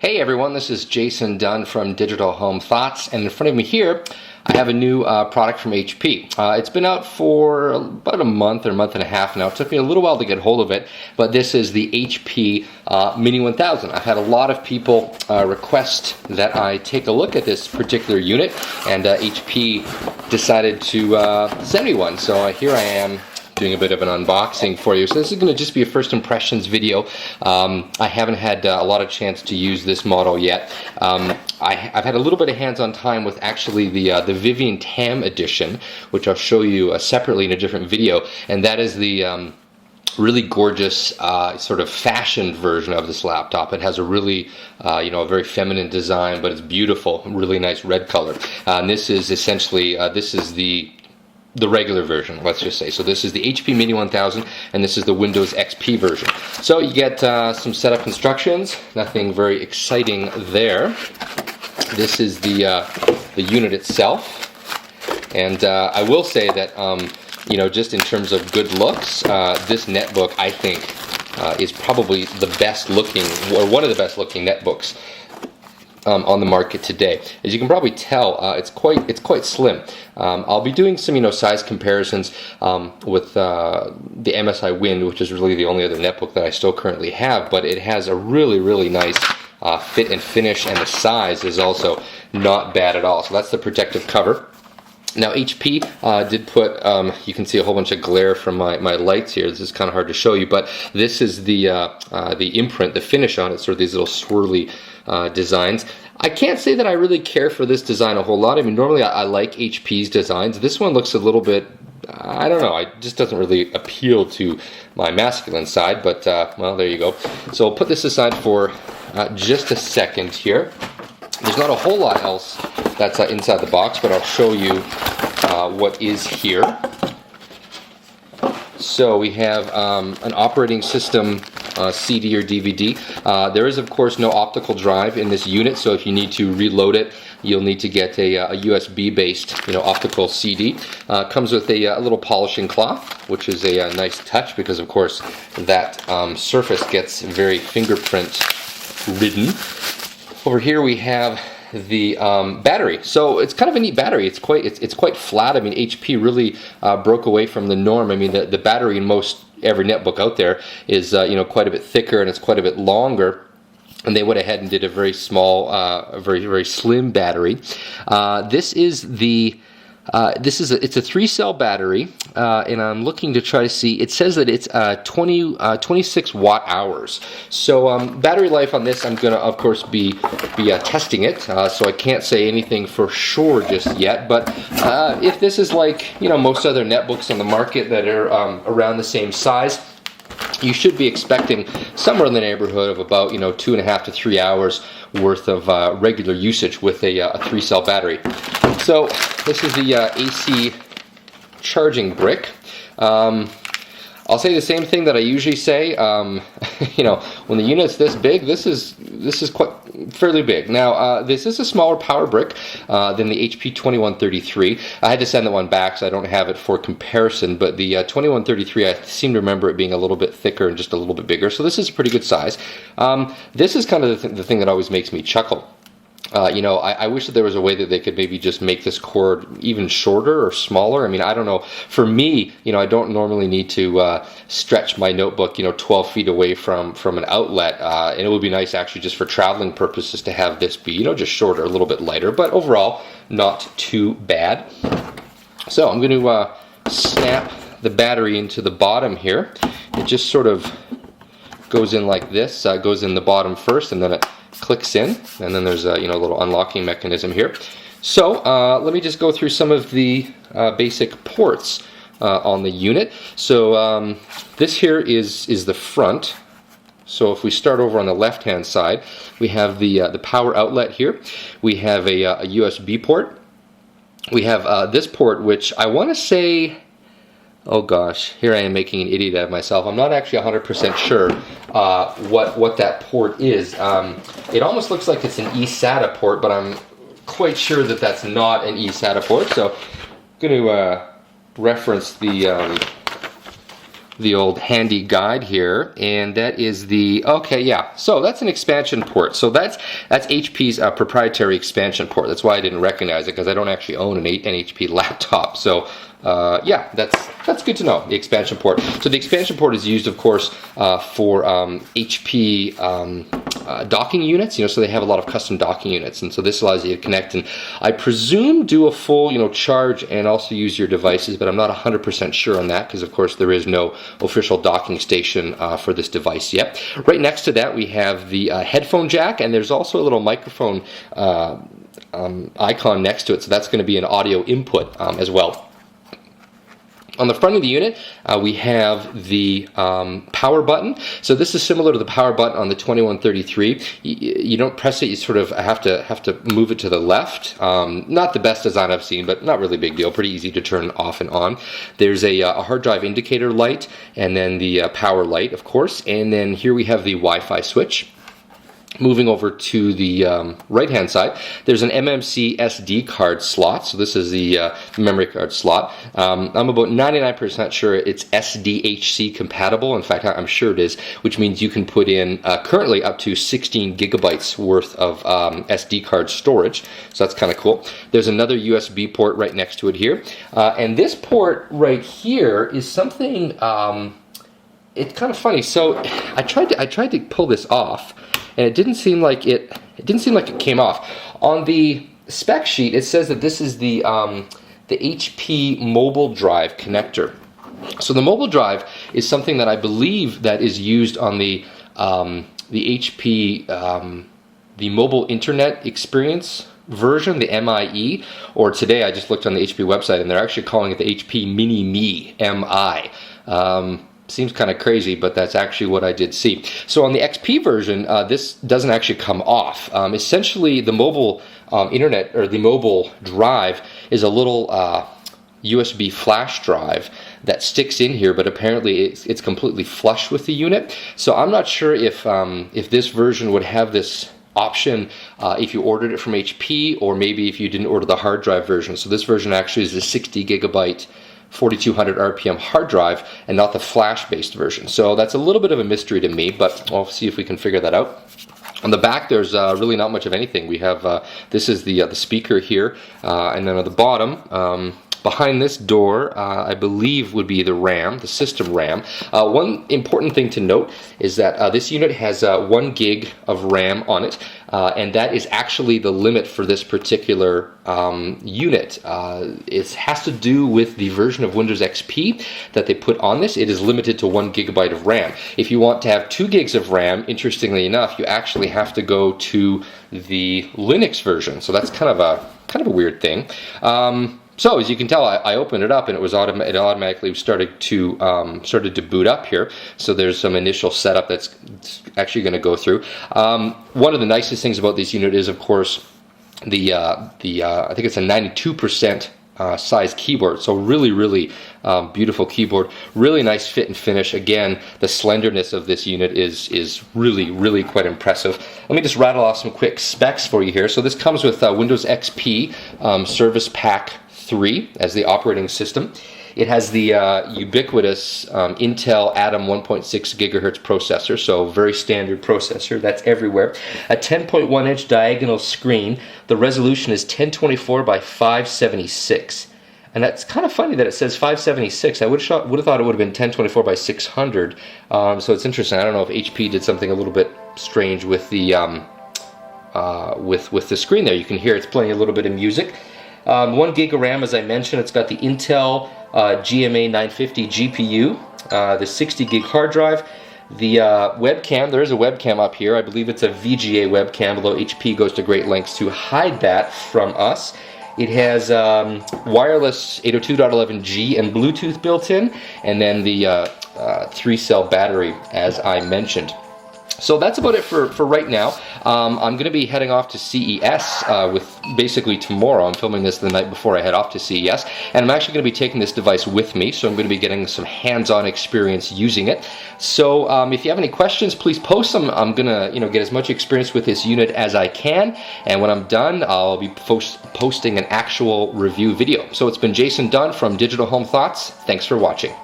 Hey everyone, this is Jason Dunn from Digital Home Thoughts, and in front of me here I have a new product from HP. It's been out for about a month or month and a half now. It took me a little while to get hold of it, but this is the HP Mini 1000. I've had a lot of people request that I take a look at this particular unit, and HP decided to send me one, so here I am doing a bit of an unboxing for you. So this is going to just be a first impressions video. I haven't had a lot of chance to use this model yet. I've had a little bit of hands-on time with actually the Vivian Tam edition, which I'll show you separately in a different video, and that is the really gorgeous sort of fashioned version of this laptop. It has a really a very feminine design, but it's beautiful, really nice red color. And this is essentially this is the regular version, let's just say. So this is the HP Mini 1000, and this is the Windows XP version. So you get some setup instructions, nothing very exciting there. This is the unit itself, and I will say that just in terms of good looks, this netbook I think is probably the best looking, or one of the best looking netbooks on the market today. As you can probably tell, it's quite slim. I'll be doing some size comparisons with the MSI Wind, which is really the only other netbook that I still currently have, but it has a really nice fit and finish, and the size is also not bad at all. So that's the protective cover. Now HP did put, you can see a whole bunch of glare from my lights here. This is kind of hard to show you, but this is the imprint, the finish on it, sort of these little swirly designs. I can't say that I really care for this design a whole lot. I mean, normally I like HP's designs. This one looks a little bit, I don't know, it just doesn't really appeal to my masculine side, but well, there you go. So I'll put this aside for just a second here. There's not a whole lot else that's inside the box, but I'll show you what is here. So we have an operating system CD or DVD. There is of course no optical drive in this unit, so if you need to reload it, you'll need to get a USB based optical CD. Comes with a little polishing cloth, which is a nice touch, because of course that surface gets very fingerprint ridden. Over here we have the battery. So it's kind of a neat battery. It's quite flat. I mean, HP really broke away from the norm. I mean, the battery in most every netbook out there is quite a bit thicker, and it's quite a bit longer. And they went ahead and did a very small, very slim battery. This is the it's a 3-cell battery, and I'm looking to try to see. It says that it's 26 watt hours. So battery life on this, I'm gonna of course be testing it. So I can't say anything for sure just yet. But if this is like most other netbooks on the market that are around the same size, you should be expecting somewhere in the neighborhood of about 2.5 to 3 hours worth of regular usage with a 3-cell battery. So this is the AC charging brick. I'll say the same thing that I usually say. When the unit's this big, this is quite fairly big. Now this is a smaller power brick than the HP 2133. I had to send that one back, so I don't have it for comparison. But the 2133, I seem to remember it being a little bit thicker and just a little bit bigger. So this is a pretty good size. This is kind of the thing that always makes me chuckle. I wish that there was a way that they could maybe just make this cord even shorter or smaller. I mean, I don't know. For me, I don't normally need to stretch my notebook, 12 feet away from an outlet. And it would be nice actually just for traveling purposes to have this be, just shorter, a little bit lighter. But overall, not too bad. So I'm going to snap the battery into the bottom here. It just sort of goes in like this. Goes in the bottom first, and then it clicks in, and then there's a little unlocking mechanism here. So let me just go through some of the basic ports on the unit. So this here is the front. So if we start over on the left hand side, we have the power outlet here. We have a USB port. We have this port, which I want to say, oh gosh, here I am making an idiot out of myself. I'm not actually 100% sure what that port is. It almost looks like it's an eSATA port, but I'm quite sure that that's not an eSATA port. So I'm going to reference the the old handy guide here, and that is the, okay, yeah, so that's an expansion port. So that's HP's proprietary expansion port. That's why I didn't recognize it, because I don't actually own an HP laptop. So yeah, that's good to know, the expansion port. So the expansion port is used, of course, for HP docking units, so they have a lot of custom docking units, and so this allows you to connect and I presume do a full, charge and also use your devices, but I'm not 100% sure on that because, of course, there is no official docking station for this device yet. Right next to that, we have the headphone jack, and there's also a little microphone icon next to it, so that's going to be an audio input as well. On the front of the unit, we have the power button. So this is similar to the power button on the 2133. You don't press it; you sort of have to move it to the left. Not the best design I've seen, but not really a big deal. Pretty easy to turn off and on. There's a hard drive indicator light, and then the power light, of course. And then here we have the Wi-Fi switch. Moving over to the right-hand side, there's an MMC SD card slot. So this is the memory card slot. I'm about 99% sure it's SDHC compatible. In fact, I'm sure it is, which means you can put in currently up to 16 gigabytes worth of SD card storage. So that's kind of cool. There's another USB port right next to it here. And this port right here is something, it's kind of funny. So I tried to pull this off, and it didn't seem like it came off. On the spec sheet, it says that this is the HP mobile drive connector. So the mobile drive is something that I believe that is used on the HP the mobile internet experience version, the MIE, or today I just looked on the HP website and they're actually calling it the HP Mini Me MI. Seems kind of crazy, but that's actually what I did see. So on the XP version, this doesn't actually come off. Essentially, the mobile internet, or the mobile drive, is a little USB flash drive that sticks in here, but apparently it's completely flush with the unit. So I'm not sure if this version would have this option if you ordered it from HP, or maybe if you didn't order the hard drive version. So this version actually is a 60 gigabyte 4200 RPM hard drive and not the flash-based version. So that's a little bit of a mystery to me, but we'll see if we can figure that out. On the back, there's really not much of anything. We have this is the speaker here, and then at the bottom, behind this door, I believe would be the RAM, the system RAM. One important thing to note is that this unit has 1 gig of RAM on it, and that is actually the limit for this particular unit. It has to do with the version of Windows XP that they put on this. It is limited to 1 gigabyte of RAM. If you want to have 2 gigs of RAM, interestingly enough, you actually have to go to the Linux version. So that's kind of a weird thing. So as you can tell, I opened it up and it automatically started to boot up here. So there's some initial setup that's actually going to go through. One of the nicest things about this unit is, of course, the I think it's a 92% size keyboard. So really beautiful keyboard. Really nice fit and finish. Again, the slenderness of this unit is really quite impressive. Let me just rattle off some quick specs for you here. So this comes with Windows XP Service Pack 3 as the operating system. It has the ubiquitous Intel Atom 1.6 gigahertz processor, so very standard processor that's everywhere. A 10.1 inch diagonal screen. The resolution is 1024 by 576. And that's kind of funny that it says 576. I would have thought it would have been 1024 by 600. So it's interesting. I don't know if HP did something a little bit strange with the with the screen there. You can hear it's playing a little bit of music. 1 gig of RAM, as I mentioned. It's got the Intel GMA 950 GPU, the 60 gig hard drive. The webcam, there is a webcam up here. I believe it's a VGA webcam, although HP goes to great lengths to hide that from us. It has wireless 802.11g and Bluetooth built in, and then the 3-cell battery, as I mentioned. So that's about it for right now. I'm going to be heading off to CES with basically tomorrow. I'm filming this the night before I head off to CES, and I'm actually going to be taking this device with me, so I'm going to be getting some hands-on experience using it. So if you have any questions, please post them. I'm going to get as much experience with this unit as I can, and when I'm done, I'll be posting an actual review video. So it's been Jason Dunn from Digital Home Thoughts. Thanks for watching.